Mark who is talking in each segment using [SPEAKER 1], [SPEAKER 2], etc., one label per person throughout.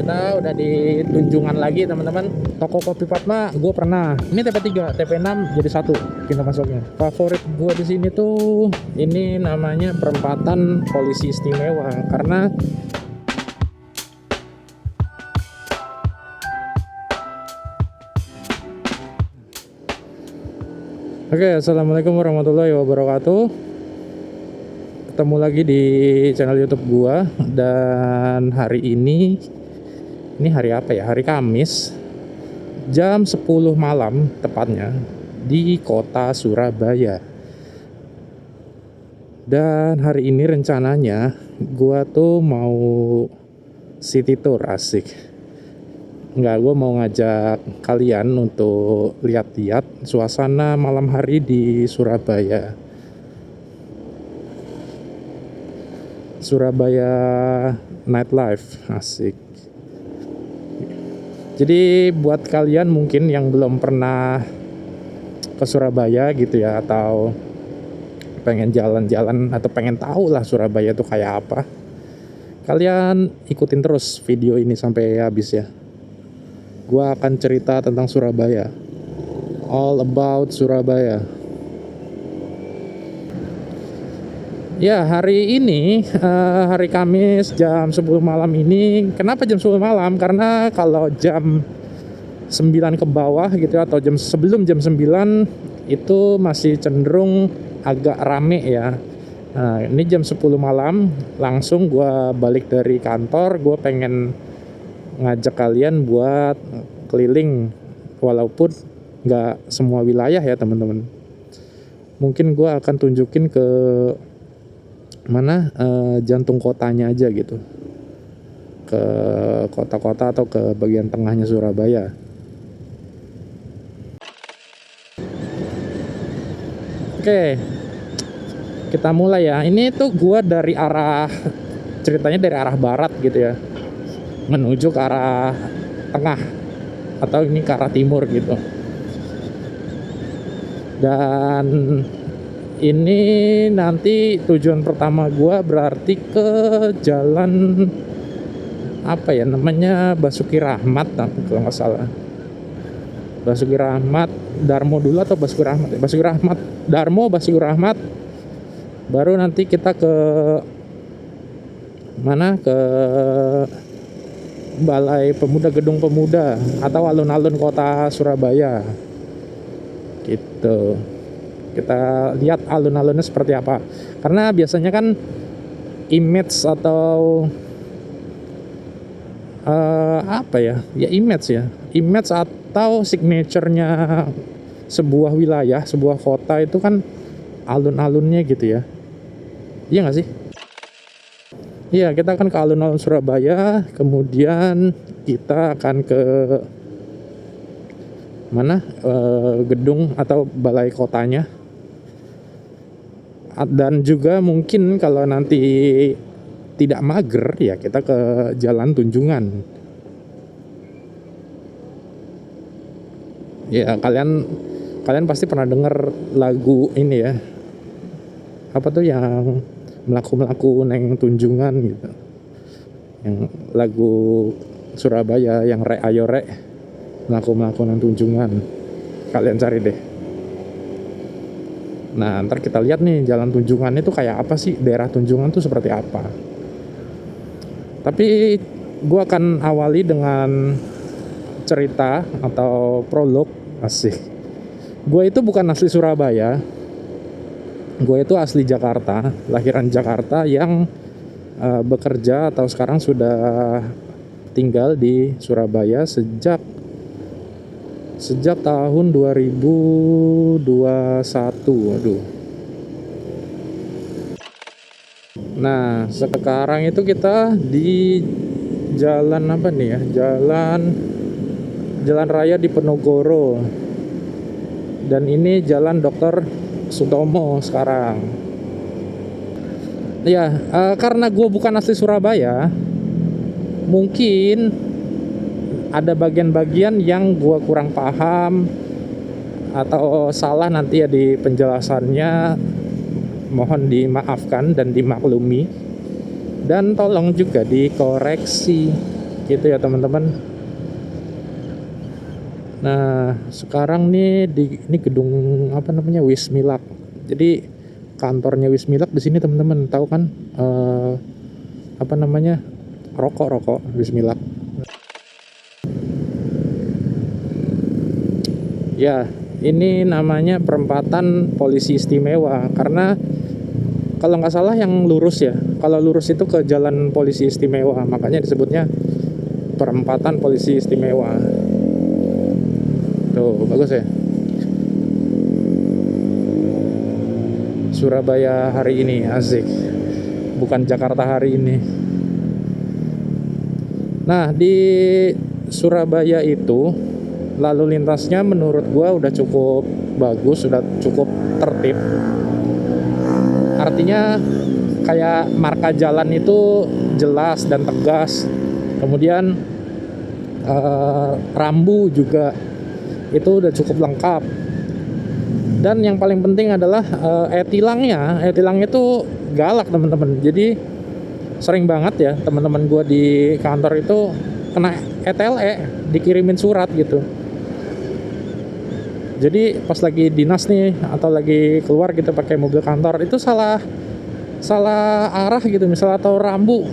[SPEAKER 1] kita udah di Tunjungan lagi teman-teman. Toko Kopi Fatma gue pernah. Ini TP3, TP6 jadi satu pintu masuknya. Favorit gue di sini tuh ini namanya perempatan Polisi Istimewa karena Oke, assalamualaikum warahmatullahi wabarakatuh. Ketemu lagi di channel YouTube gua dan hari ini hari apa ya? Hari Kamis jam 10 malam tepatnya di kota Surabaya. Dan hari ini rencananya gua tuh mau city tour asik. Enggak, gua mau ngajak kalian untuk lihat-lihat suasana malam hari di Surabaya. Surabaya nightlife asik. Jadi buat kalian mungkin yang belum pernah ke Surabaya gitu ya, atau pengen jalan-jalan atau pengen tahu lah Surabaya itu kayak apa, kalian ikutin terus video ini sampai habis ya. Gua akan cerita tentang Surabaya, all about Surabaya. Ya, hari ini hari Kamis jam 10 malam ini. Kenapa jam 10 malam? Karena kalau jam 9 ke bawah gitu atau sebelum jam 9 itu masih cenderung agak rame ya. Nah, ini jam 10 malam langsung gue balik dari kantor. Gue pengen ngajak kalian buat keliling, walaupun gak semua wilayah ya teman-teman. Mungkin gue akan tunjukin ke mana jantung kotanya aja gitu, ke kota-kota atau ke bagian tengahnya Surabaya. Oke, kita mulai ya. Ini tuh gua ceritanya dari arah barat gitu ya, menuju ke arah tengah atau ini ke arah timur gitu. Dan ini nanti tujuan pertama gua berarti ke jalan apa ya namanya, Basuki Rahmat kalau nggak salah. Basuki Rahmat Darmo dulu atau Basuki Rahmat? Basuki Rahmat Darmo, Basuki Rahmat. Baru nanti kita ke mana? Ke Balai Pemuda, Gedung Pemuda atau alun-alun kota Surabaya. Gitu. Kita lihat alun-alunnya seperti apa. Karena biasanya kan image atau apa ya? Ya image ya. Image atau signature-nya sebuah wilayah, sebuah kota itu kan alun-alunnya gitu ya. Iya nggak sih? Iya, kita akan ke alun-alun Surabaya. Kemudian kita akan ke mana? Gedung atau balai kotanya. Dan juga mungkin kalau nanti tidak mager ya kita ke Jalan Tunjungan. Ya, kalian pasti pernah dengar lagu ini ya. Apa tuh yang melaku-melaku neng Tunjungan gitu. Yang lagu Surabaya yang rek ayo rek melaku-melaku neng Tunjungan. Kalian cari deh. Nah, ntar kita lihat nih jalan Tunjungan itu kayak apa sih, daerah Tunjungan tuh seperti apa. Tapi gue akan awali dengan cerita atau prolog asik. Gue itu bukan asli Surabaya. Gue itu asli Jakarta, lahiran Jakarta yang bekerja atau sekarang sudah tinggal di Surabaya sejak tahun 2021. Aduh. Nah, sekarang itu kita di jalan apa nih ya? Jalan raya Diponegoro. Dan ini jalan Dr. Sutomo sekarang. Ya, karena gue bukan asli Surabaya, mungkin ada bagian-bagian yang gue kurang paham atau salah nanti ya di penjelasannya. Mohon dimaafkan dan dimaklumi. Dan tolong juga dikoreksi. gitu ya teman-teman. Nah sekarang nih ini gedung apa namanya, Wismilak. Jadi kantornya Wismilak di sini teman-teman, tahu kan apa namanya, rokok Wismilak. Ya, ini namanya perempatan polisi istimewa karena kalau nggak salah yang lurus ya. Kalau lurus itu ke jalan polisi istimewa, makanya disebutnya perempatan polisi istimewa. Tuh, bagus ya. Surabaya hari ini asik. Bukan Jakarta hari ini. Nah, di Surabaya itu lalu lintasnya menurut gua udah cukup bagus, sudah cukup tertib. Artinya kayak marka jalan itu jelas dan tegas. Kemudian rambu juga itu udah cukup lengkap. Dan yang paling penting adalah e-tilangnya itu galak teman-teman. Jadi sering banget ya teman-teman gue di kantor itu kena ETLE, dikirimin surat gitu. Jadi pas lagi dinas nih atau lagi keluar gitu pakai mobil kantor itu salah arah gitu, misalnya atau rambu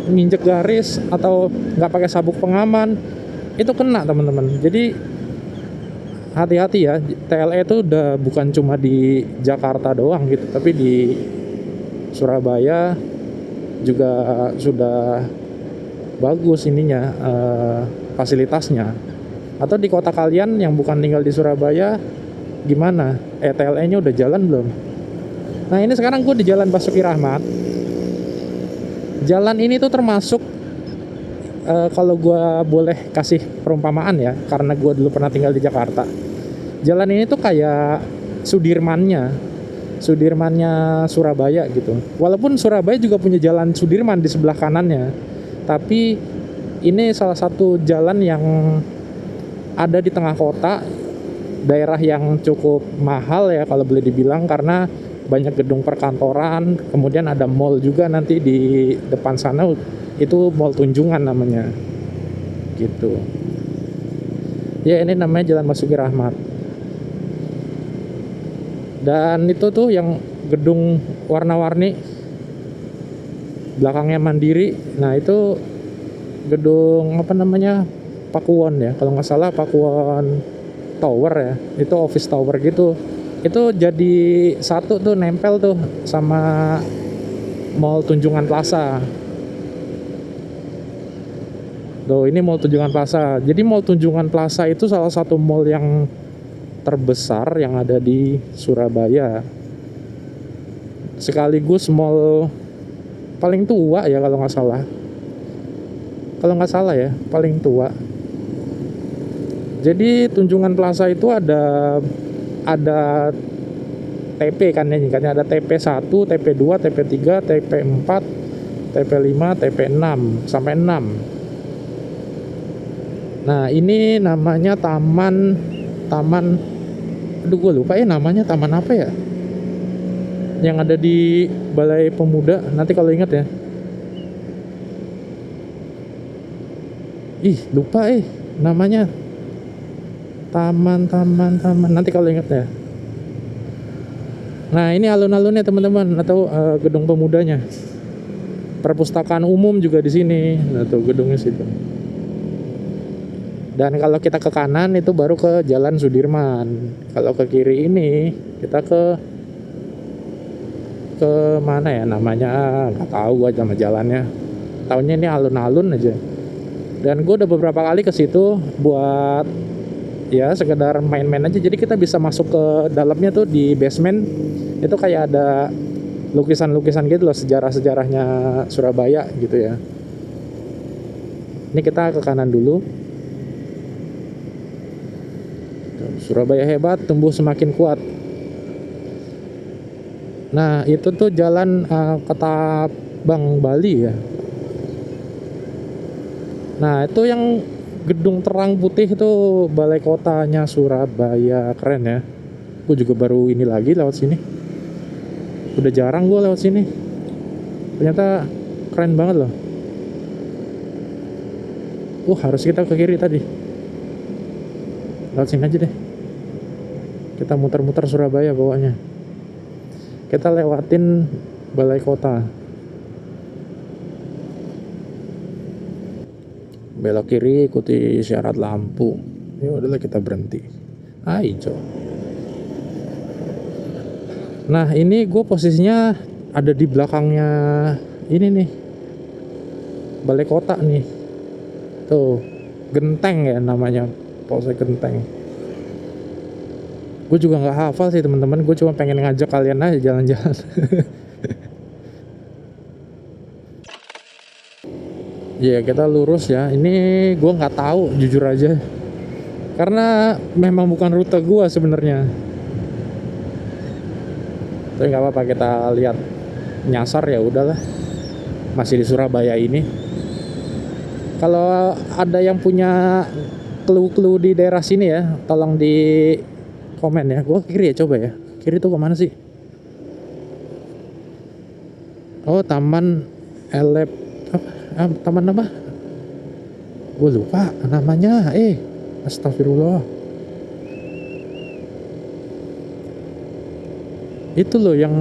[SPEAKER 1] nginjek garis atau nggak pakai sabuk pengaman, itu kena teman-teman. Jadi hati-hati ya, TLE itu udah bukan cuma di Jakarta doang gitu, tapi di Surabaya juga sudah bagus ininya, fasilitasnya. Atau di kota kalian yang bukan tinggal di Surabaya gimana? TLE-nya udah jalan belum? Nah ini sekarang gue di Jalan Basuki Rahmat. Jalan ini tuh termasuk kalau gue boleh kasih perumpamaan ya, karena gue dulu pernah tinggal di Jakarta. Jalan ini tuh kayak Sudirmannya Surabaya gitu. Walaupun Surabaya juga punya jalan Sudirman di sebelah kanannya, tapi ini salah satu jalan yang ada di tengah kota, daerah yang cukup mahal ya kalau boleh dibilang, karena banyak gedung perkantoran, kemudian ada mall juga nanti di depan sana, itu Mall Tunjungan namanya gitu ya. Ini namanya Jalan Basuki Rahmat. Dan itu tuh yang gedung warna-warni belakangnya Mandiri, nah itu gedung apa namanya, Pakuwon ya kalau nggak salah, Pakuwon Tower ya, itu office tower gitu. Itu jadi satu tuh, nempel tuh sama Mall Tunjungan Plaza. Tuh, ini Mall Tunjungan Plaza. Jadi Mall Tunjungan Plaza itu salah satu mall yang terbesar yang ada di Surabaya. Sekaligus mall paling tua ya kalau nggak salah. Kalau nggak salah ya, paling tua. Jadi Tunjungan Plaza itu ada TP kan ya, ada TP1, TP2, TP3, TP4, TP5, TP6 sampai 6. Nah, ini namanya taman aduh gue lupa ya namanya, taman apa ya? Yang ada di Balai Pemuda, nanti kalau ingat ya. Lupa namanya. Taman nanti kalau ingat ya. Nah, ini alun-alunnya teman-teman, atau gedung pemudanya. Perpustakaan umum juga di sini. Nah, tuh gedungnya situ. Dan kalau kita ke kanan itu baru ke Jalan Sudirman. Kalau ke kiri ini kita ke mana ya namanya, nggak tahu gua sama jalannya. Taunya ini alun-alun aja. Dan gue udah beberapa kali ke situ buat ya sekedar main-main aja. Jadi kita bisa masuk ke dalamnya tuh, di basement itu kayak ada lukisan-lukisan gitu loh, sejarah-sejarahnya Surabaya gitu ya. Ini kita ke kanan dulu. Surabaya hebat, tumbuh semakin kuat. Nah itu tuh jalan Ketapang Bali ya. Nah itu yang gedung terang putih itu balai kotanya Surabaya, keren ya. Gue juga baru ini lagi lewat sini. Udah jarang gue lewat sini. Ternyata keren banget loh. Harus kita ke kiri tadi. Lewat sini aja deh. Kita muter-muter Surabaya bawahnya. Kita lewatin balai kota. Belok kiri, ikuti isyarat lampu. Ya udahlah, kita berhenti. Hijau. Nah, ini gue posisinya ada di belakangnya ini nih, balai kota nih. Tuh, Genteng ya namanya, Polsek Genteng. Gue juga nggak hafal sih teman-teman, gue cuma pengen ngajak kalian aja jalan-jalan. Ya kita lurus ya. Ini gue nggak tahu jujur aja, karena memang bukan rute gue sebenarnya. Tapi nggak apa-apa, kita lihat nyasar ya udahlah. Masih di Surabaya ini. Kalau ada yang punya clue-clue di daerah sini ya, tolong di komen ya. Gue kiri ya, coba ya. Kiri tuh kemana sih? Oh, Taman Taman apa? Gue lupa namanya. Astagfirullah. Itu loh yang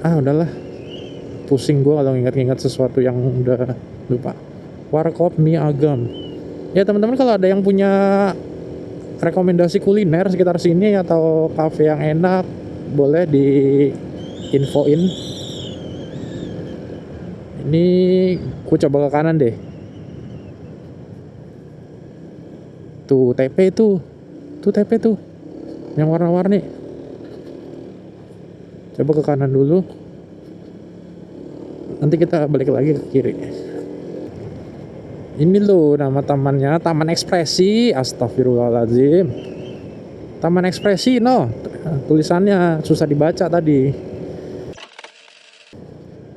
[SPEAKER 1] udahlah, pusing gue kalau ingat-ingat sesuatu yang udah lupa. Warkop Mie Agam. Ya teman-teman, kalau ada yang punya rekomendasi kuliner sekitar sini atau kafe yang enak, boleh di infoin. Ini gue coba ke kanan deh. Tuh TP tuh TP tuh yang warna-warni. Coba ke kanan dulu, nanti kita balik lagi ke kiri. Ini loh nama tamannya, Taman Ekspresi. Astagfirullahaladzim. Taman Ekspresi no, tulisannya susah dibaca tadi.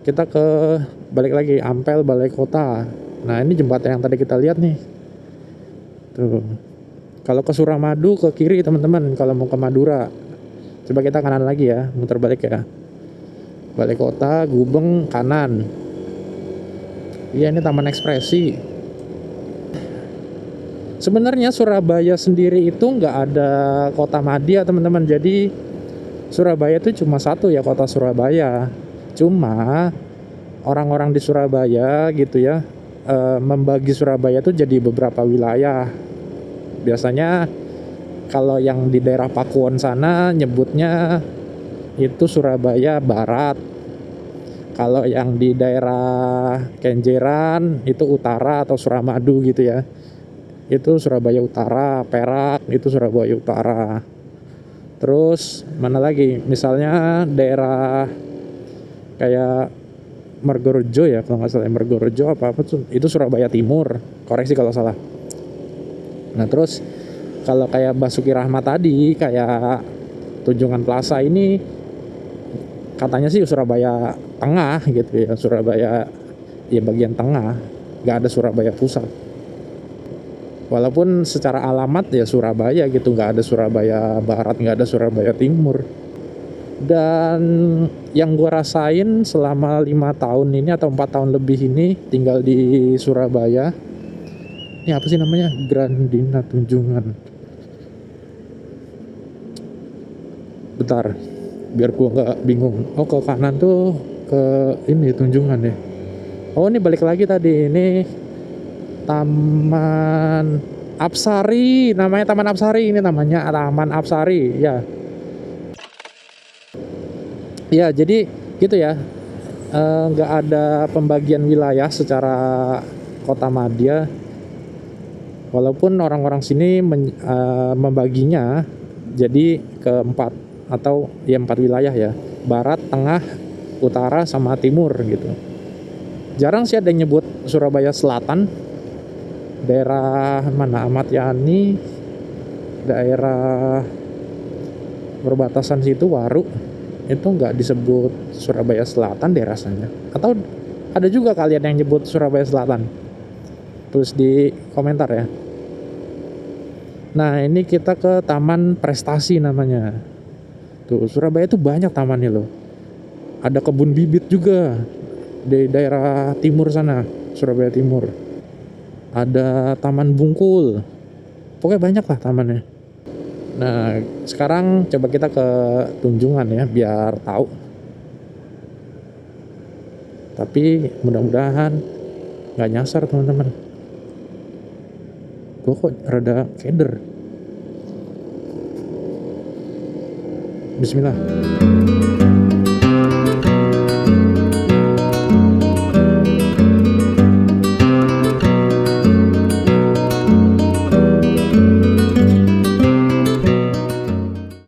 [SPEAKER 1] Kita balik lagi, Ampel Balai Kota. Nah ini jembatan yang tadi kita lihat nih. Tuh. Kalau ke Suramadu ke kiri teman-teman, kalau mau ke Madura. Coba kita kanan lagi ya, muter balik ya. Balai Kota, Gubeng kanan. Iya, ini Taman Ekspresi. Sebenarnya Surabaya sendiri itu nggak ada kota madya teman-teman. Jadi Surabaya itu cuma satu ya, kota Surabaya. Cuma orang-orang di Surabaya gitu ya, membagi Surabaya itu jadi beberapa wilayah. Biasanya kalau yang di daerah Pakuwon sana nyebutnya itu Surabaya Barat. Kalau yang di daerah Kenjeran itu Utara atau Suramadu gitu ya, itu Surabaya Utara. Perak itu Surabaya Utara. Terus mana lagi, misalnya daerah kayak Margorejo ya, kalau nggak salah Margorejo apa tuh, itu Surabaya Timur, koreksi kalau salah. Nah terus kalau kayak Basuki Rahmat tadi, kayak Tunjungan Plaza ini katanya sih Surabaya Tengah gitu ya, Surabaya ya bagian tengah, nggak ada Surabaya Pusat. Walaupun secara alamat ya Surabaya gitu, nggak ada Surabaya Barat, nggak ada Surabaya Timur. Dan yang gue rasain selama 5 tahun ini atau 4 tahun lebih ini tinggal di Surabaya, ini apa sih namanya, Grandina Tunjungan. Bentar, biar gue nggak bingung. Oh ke kanan tuh ke ini Tunjungan ya. Oh ini balik lagi tadi, ini Taman Apsari, namanya Taman Apsari, ini namanya Taman Apsari ya. Ya jadi gitu ya, nggak ada pembagian wilayah secara kota madya. Walaupun orang-orang sini membaginya jadi ke 4 atau ya 4 wilayah ya, Barat, Tengah, Utara, sama Timur gitu. Jarang sih ada yang nyebut Surabaya Selatan. Daerah mana, Ahmad Yani, daerah perbatasan situ Waru, itu nggak disebut Surabaya Selatan deh rasanya. Atau ada juga kalian yang nyebut Surabaya Selatan? Tulis di komentar ya. Nah ini kita ke Taman Prestasi namanya. Tuh Surabaya itu banyak tamannya loh. Ada kebun bibit juga. di daerah timur sana, Surabaya Timur. Ada Taman Bungkul. Pokoknya banyak lah tamannya. Nah, sekarang coba kita ke Tunjungan ya, biar tahu. Tapi mudah-mudahan nggak nyasar teman-teman. Gue kok rada keder. Bismillah.